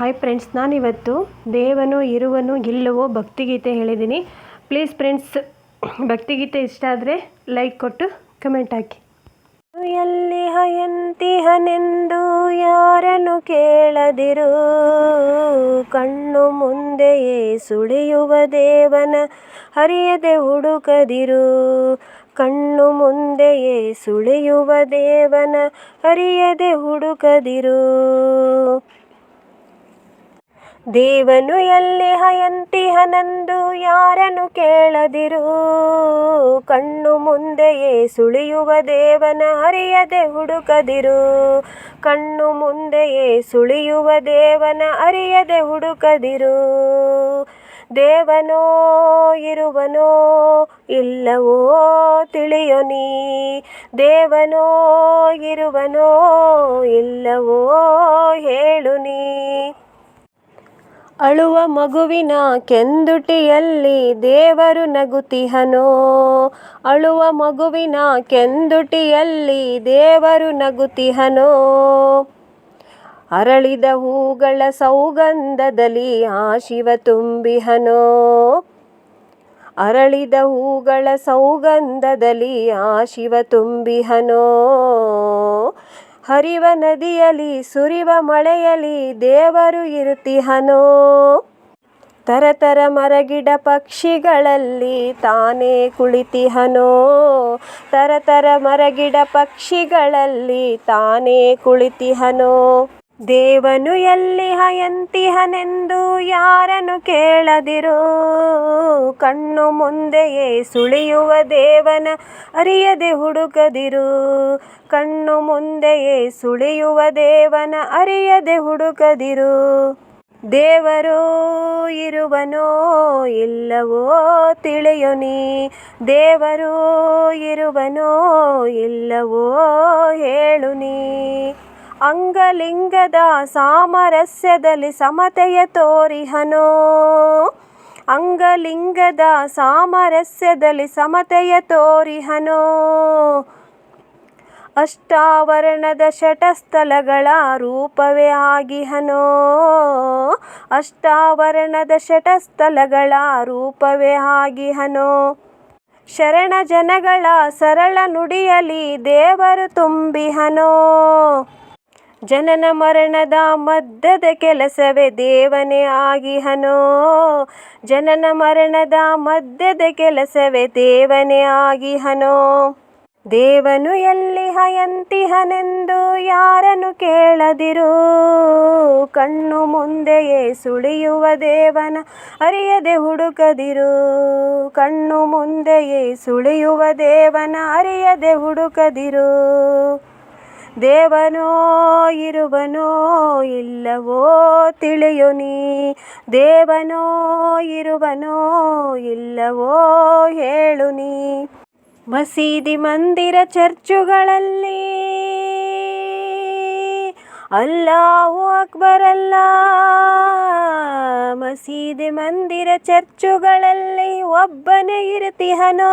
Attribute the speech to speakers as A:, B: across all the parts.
A: Hi friends, ನಾನಿವತ್ತು ದೇವನು ಇರುವನು ಇಲ್ಲವೋ ಭಕ್ತಿಗೀತೆ ಹೇಳಿದ್ದೀನಿ. ಪ್ಲೀಸ್ ಫ್ರೆಂಡ್ಸ್, ಭಕ್ತಿಗೀತೆ ಇಷ್ಟ ಆದರೆ ಲೈಕ್ ಕೊಟ್ಟು ಕಮೆಂಟ್ ಹಾಕಿ. ಎಲ್ಲಿ ಹಯಂತಿಹನೆಂದು ಯಾರನ್ನು ಕೇಳದಿರು, ಕಣ್ಣು ಮುಂದೆಯೇ ಸುಳಿಯುವ ದೇವನ ಹರಿಯದೆ ಹುಡುಕದಿರು. ಕಣ್ಣು ಮುಂದೆಯೇ ಸುಳಿಯುವ ದೇವನ ಹರಿಯದೆ ಹುಡುಕದಿರು. ದೇವನು ಎಲ್ಲಿ ಹಯಂತಿಹನೆಂದು ಯಾರನ್ನು ಕೇಳದಿರು, ಕಣ್ಣು ಮುಂದೆಯೇ ಸುಳಿಯುವ ದೇವನ ಹರಿಯದೆ ಹುಡುಕದಿರು. ಕಣ್ಣು ಮುಂದೆಯೇ ಸುಳಿಯುವ ದೇವನ ಅರಿಯದೆ ಹುಡುಕದಿರು. ದೇವನೋ ಇರುವನೋ ಇಲ್ಲವೋ ತಿಳಿಯೋ ನೀ, ದೇವನೋ ಇರುವನೋ ಇಲ್ಲವೋ ಹೇಳು ನೀ. ಅಳುವ ಮಗುವಿನ ಕೆಂದುಟಿಯಲ್ಲಿ ದೇವರು ನಗುತಿಹನೋ, ಅಳುವ ಮಗುವಿನ ಕೆಂದುಟಿಯಲ್ಲಿ ದೇವರು ನಗುತಿಹನೋ. ಅರಳಿದ ಹೂಗಳ ಸೌಗಂಧದಲ್ಲಿ ಆ ಶಿವ ತುಂಬಿಹನೋ, ಅರಳಿದ ಹೂಗಳ ಸೌಗಂಧದಲ್ಲಿ ಆ ಶಿವ ತುಂಬಿಹನೋ. ಹರಿವ ನದಿಯಲ್ಲಿ ಸುರಿವ ಮಳೆಯಲ್ಲಿ ದೇವರು ಇರುತ್ತಿಹನೋ, ತರತರ ಮರಗಿಡ ಪಕ್ಷಿಗಳಲ್ಲಿ ತಾನೇ ಕುಳಿತಿಹನೋ, ತರತರ ಮರಗಿಡ ಪಕ್ಷಿಗಳಲ್ಲಿ ತಾನೇ ಕುಳಿತಿಹನೋ. ದೇವನು ಎಲ್ಲಿ ಹಯಂತಿಹನೆಂದು ಯಾರನ್ನು ಕೇಳದಿರು, ಕಣ್ಣು ಮುಂದೆಯೇ ಸುಳಿಯುವ ದೇವನ ಅರಿಯದೆ ಹುಡುಕದಿರು. ಕಣ್ಣು ಮುಂದೆಯೇ ಸುಳಿಯುವ ದೇವನ ಅರಿಯದೆ ಹುಡುಕದಿರು. ದೇವರೋ ಇರುವನೋ ಇಲ್ಲವೋ ತಿಳಿಯೋ ನೀ, ದೇವರೋ ಇರುವನೋ ಇಲ್ಲವೋ ಹೇಳು ನೀ. ಅಂಗಲಿಂಗದ ಸಾಮರಸ್ಯದಲ್ಲಿ ಸಮತೆಯ ತೋರಿಹನೋ, ಅಂಗಲಿಂಗದ ಸಾಮರಸ್ಯದಲ್ಲಿ ಸಮತೆಯ ತೋರಿಹನೋ. ಅಷ್ಟಾವರಣದ ಶಟಸ್ಥಲಗಳ ರೂಪವೇ ಆಗಿಹನೋ, ಅಷ್ಟಾವರಣದ ಶಟಸ್ಥಲಗಳ ರೂಪವೇ ಆಗಿಹನೋ. ಶರಣ ಜನಗಳ ಸರಳ ನುಡಿಯಲಿ ದೇವರು ತುಂಬಿಹನೋ, ಜನನ ಮರಣದ ಮಧ್ಯದ ಕೆಲಸವೇ ದೇವನೇ ಆಗಿಹನೋ, ಜನನ ಮರಣದ ಮಧ್ಯದ ಕೆಲಸವೇ ದೇವನೇ ಆಗಿಹನೋ. ದೇವನು ಎಲ್ಲಿ ಹಯಂತಿಹನೆಂದು ಯಾರನ್ನು ಕೇಳದಿರು, ಕಣ್ಣು ಮುಂದೆಯೇ ಸುಳಿಯುವ ದೇವನ ಅರಿಯದೆ ಹುಡುಕದಿರು. ಕಣ್ಣು ಮುಂದೆಯೇ ಸುಳಿಯುವ ದೇವನ ಅರಿಯದೆ ಹುಡುಕದಿರು. ದೇವನೋ ಇರುವನೋ ಇಲ್ಲವೋ ತಿಳಿಯೋ ನೀ, ದೇವನೋ ಇರುವನೋ ಇಲ್ಲವೋ ಹೇಳು ನೀ. ಮಸೀದಿ ಮಂದಿರ ಚರ್ಚುಗಳಲ್ಲಿ ಅಲ್ಲಾಹು ಅಕ್ಬರ್ ಅಲ್ಲಾ, ಮಸೀದಿ ಮಂದಿರ ಚರ್ಚುಗಳಲ್ಲಿ ಒಬ್ಬನೇ ಇರುತ್ತಿಹನೋ.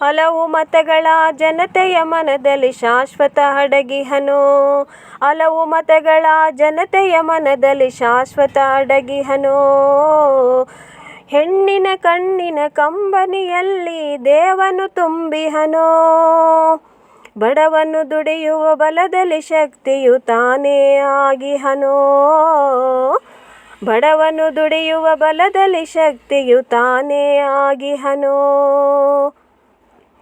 A: ಹಲವು ಮತಗಳ ಜನತೆಯ ಮನದಲ್ಲಿ ಶಾಶ್ವತ ಅಡಗಿಹನೋ, ಹಲವು ಮತಗಳ ಜನತೆಯ ಮನದಲ್ಲಿ ಶಾಶ್ವತ ಅಡಗಿಹನೋ. ಹೆಣ್ಣಿನ ಕಣ್ಣಿನ ಕಂಬನಿಯಲ್ಲಿ ದೇವನು ತುಂಬಿಹನೋ, ಬಡವನು ದುಡಿಯುವ ಬಲದಲ್ಲಿ ಶಕ್ತಿಯು ತಾನೇ ಆಗಿಹನೋ, ಬಡವನು ದುಡಿಯುವ ಬಲದಲ್ಲಿ ಶಕ್ತಿಯು ತಾನೇ ಆಗಿಹನೋ.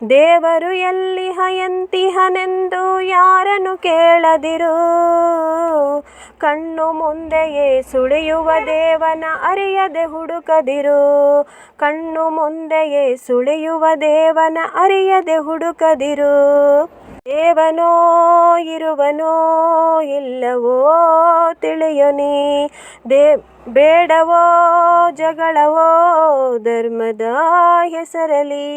A: ದೇವರು ಎಲ್ಲಿ ಹಯಂತಿಹನೆಂದು ಯಾರನ್ನು ಕೇಳದಿರು, ಕಣ್ಣು ಮುಂದೆಯೇ ಸುಳಿಯುವ ದೇವನ ಅರಿಯದೆ ಹುಡುಕದಿರು. ಕಣ್ಣು ಮುಂದೆಯೇ ಸುಳಿಯುವ ದೇವನ ಅರಿಯದೆ ಹುಡುಕದಿರು. ದೇವನೋ ಇರುವನೋ ಇಲ್ಲವೋ ತಿಳಿಯೋ ನೀ, ಬೇಡವೋ ಜಗಳವೋ ಧರ್ಮದ ಹೆಸರಲಿ.